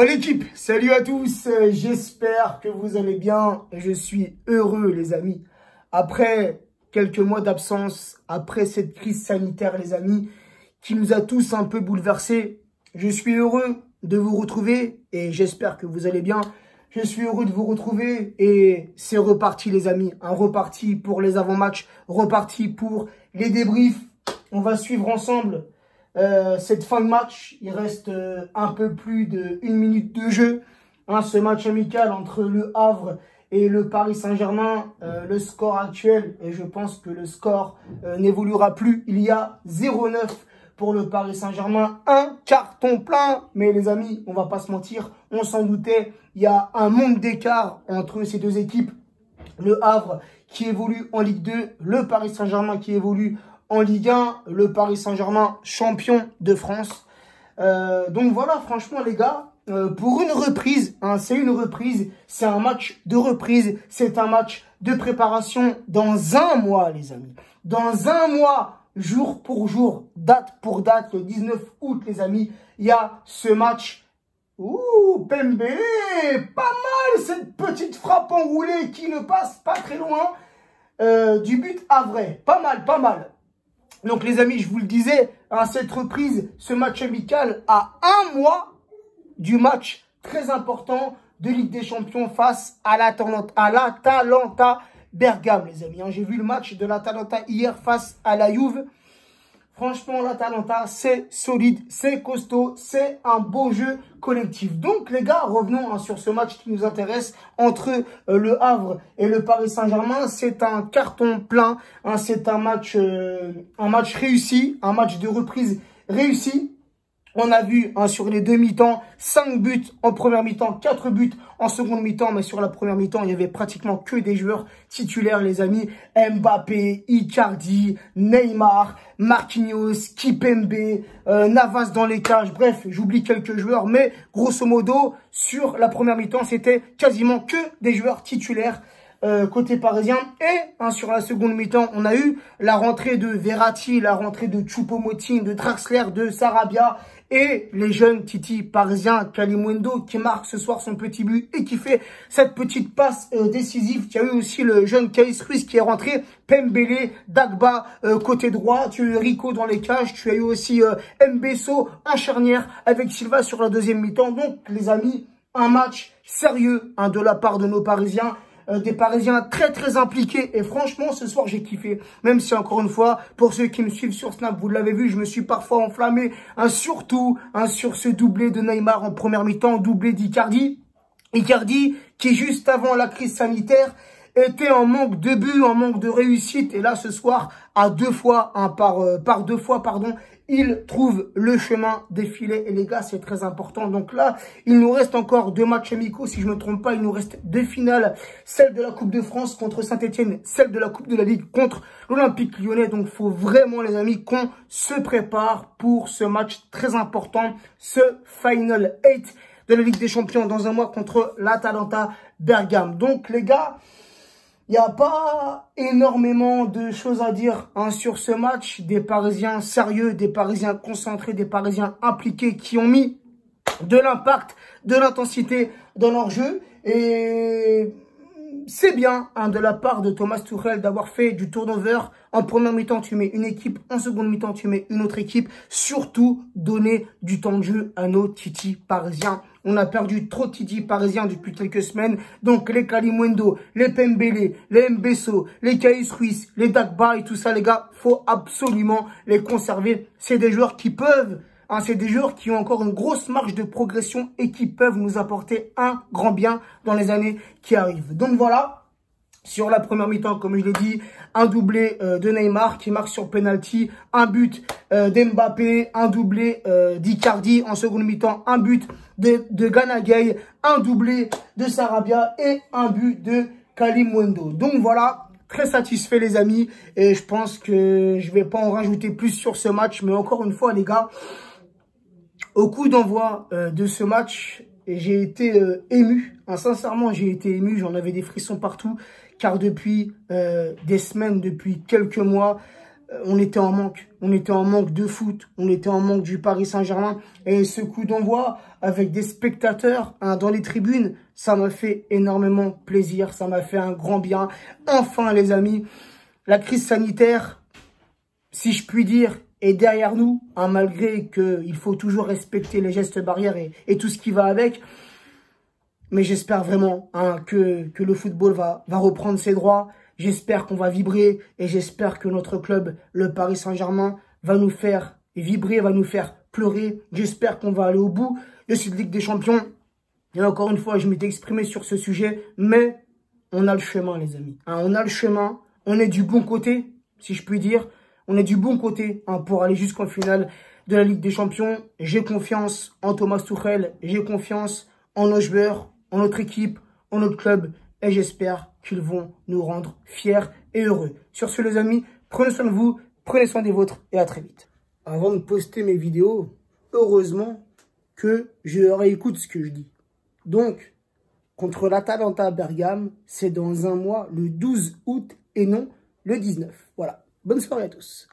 Bon l'équipe, salut à tous, j'espère que vous allez bien, je suis heureux les amis. Après quelques mois d'absence, après cette crise sanitaire les amis, qui nous a tous un peu bouleversés, je suis heureux de vous retrouver et j'espère que vous allez bien. Je suis heureux de vous retrouver et c'est reparti les amis, un reparti pour les avant-matchs, reparti pour les débriefs. On va suivre ensemble cette fin de match. Il reste un peu plus d'1 minute de jeu. Ce match amical entre le Havre et le Paris Saint-Germain. Le score actuel, et je pense que le score n'évoluera plus. Il y a 0-9 pour le Paris Saint-Germain. Un carton plein. Mais les amis, on va pas se mentir, on s'en doutait. Il y a un monde d'écart entre ces deux équipes. Le Havre qui évolue en Ligue 2, le Paris Saint-Germain qui évolue en Ligue 1, le Paris Saint-Germain champion de France. Donc voilà, franchement les gars, pour une reprise, c'est une reprise, c'est un match de reprise, c'est un match de préparation dans un mois les amis. Dans un mois, jour pour jour, date pour date, le 19 août les amis, il y a ce match. Ouh, Pembele, pas mal cette petite frappe enroulée qui ne passe pas très loin du but havrais. Pas mal, pas mal. Donc les amis, je vous le disais, cette reprise, ce match amical à un mois du match très important de Ligue des Champions face à l'Atalanta Bergame, les amis. J'ai vu le match de l'Atalanta hier face à la Juve. Franchement, l'Atalanta, c'est solide, c'est costaud, c'est un beau jeu collectif. Donc, les gars, revenons sur ce match qui nous intéresse entre le Havre et le Paris Saint-Germain. C'est un carton plein, c'est un match réussi, un match de reprise réussi. On a vu sur les deux mi-temps, 5 buts en première mi-temps, 4 buts en seconde mi-temps. Mais sur la première mi-temps, il y avait pratiquement que des joueurs titulaires, les amis. Mbappé, Icardi, Neymar, Marquinhos, Kimpembe, Navas dans les cages. Bref, j'oublie quelques joueurs. Mais grosso modo, sur la première mi-temps, c'était quasiment que des joueurs titulaires. Côté parisien. Et sur la seconde mi-temps, on a eu la rentrée de Verratti, la rentrée de Choupo-Moting, de Draxler, de Sarabia et les jeunes Titi parisiens, Kalimundo qui marque ce soir son petit but et qui fait cette petite passe décisive. Il y a eu aussi le jeune Kais Ruiz qui est rentré, Pembele, Dagba côté droit, tu as eu Rico dans les cages, tu as eu aussi Mbesso en charnière avec Silva sur la deuxième mi-temps. Donc les amis, un match sérieux de la part de nos Parisiens. Des Parisiens très très impliqués et franchement ce soir j'ai kiffé, même si encore une fois pour ceux qui me suivent sur Snap vous l'avez vu, je me suis parfois enflammé surtout sur ce doublé de Neymar en première mi-temps, doublé d'Icardi qui juste avant la crise sanitaire était en manque de but, en manque de réussite et là ce soir à deux fois par deux fois pardon, il trouve le chemin des filets. Et les gars, c'est très important. Donc là, il nous reste encore 2 matchs amicaux. Si je ne me trompe pas, il nous reste 2 finales. Celle de la Coupe de France contre Saint-Etienne. Celle de la Coupe de la Ligue contre l'Olympique Lyonnais. Donc, il faut vraiment, les amis, qu'on se prépare pour ce match très important. Ce Final 8 de la Ligue des Champions dans un mois contre l'Atalanta Bergame. Donc, les gars, il n'y a pas énormément de choses à dire sur ce match. Des Parisiens sérieux, des Parisiens concentrés, des Parisiens impliqués qui ont mis de l'impact, de l'intensité dans leur jeu. Et c'est bien de la part de Thomas Tuchel d'avoir fait du turnover. En première mi-temps, tu mets une équipe. En seconde mi-temps, tu mets une autre équipe. Surtout, donner du temps de jeu à nos Titi parisiens. On a perdu trop de Titi parisiens depuis quelques semaines. Donc, les Kalimundo, les Pembele, les Mbesso, les Kais Ruiz, les Dagba et tout ça, les gars, faut absolument les conserver. C'est des joueurs qui peuvent... c'est des joueurs qui ont encore une grosse marge de progression et qui peuvent nous apporter un grand bien dans les années qui arrivent. Donc voilà, sur la première mi-temps, comme je l'ai dit, un doublé de Neymar qui marque sur penalty, un but d'Mbappé, un doublé d'Icardi. En seconde mi-temps, un but de Gana Gueye, un doublé de Sarabia et un but de Kalimundo. Donc voilà. Très satisfait les amis et je pense que je vais pas en rajouter plus sur ce match. Mais encore une fois les gars, au coup d'envoi de ce match, j'ai été ému. Sincèrement, j'ai été ému. J'en avais des frissons partout. Car depuis des semaines, depuis quelques mois, on était en manque. On était en manque de foot. On était en manque du Paris Saint-Germain. Et ce coup d'envoi avec des spectateurs dans les tribunes, ça m'a fait énormément plaisir. Ça m'a fait un grand bien. Enfin, les amis, la crise sanitaire, si je puis dire, est derrière nous, malgré qu'il faut toujours respecter les gestes barrières et tout ce qui va avec. Mais j'espère vraiment que le football va reprendre ses droits. J'espère qu'on va vibrer et j'espère que notre club, le Paris Saint-Germain, va nous faire vibrer, va nous faire pleurer. J'espère qu'on va aller au bout de cette Ligue des Champions. Et encore une fois, je m'étais exprimé sur ce sujet, mais on a le chemin, les amis. On a le chemin, on est du bon côté, si je puis dire. On est du bon côté pour aller jusqu'en finale de la Ligue des Champions. J'ai confiance en Thomas Tuchel, j'ai confiance en nos joueurs, en notre équipe, en notre club. Et j'espère qu'ils vont nous rendre fiers et heureux. Sur ce, les amis, prenez soin de vous, prenez soin des vôtres et à très vite. Avant de poster mes vidéos, heureusement que je réécoute ce que je dis. Donc, contre l'Atalanta Bergame, c'est dans un mois, le 12 août et non le 19. Voilà. Bonne soirée à tous.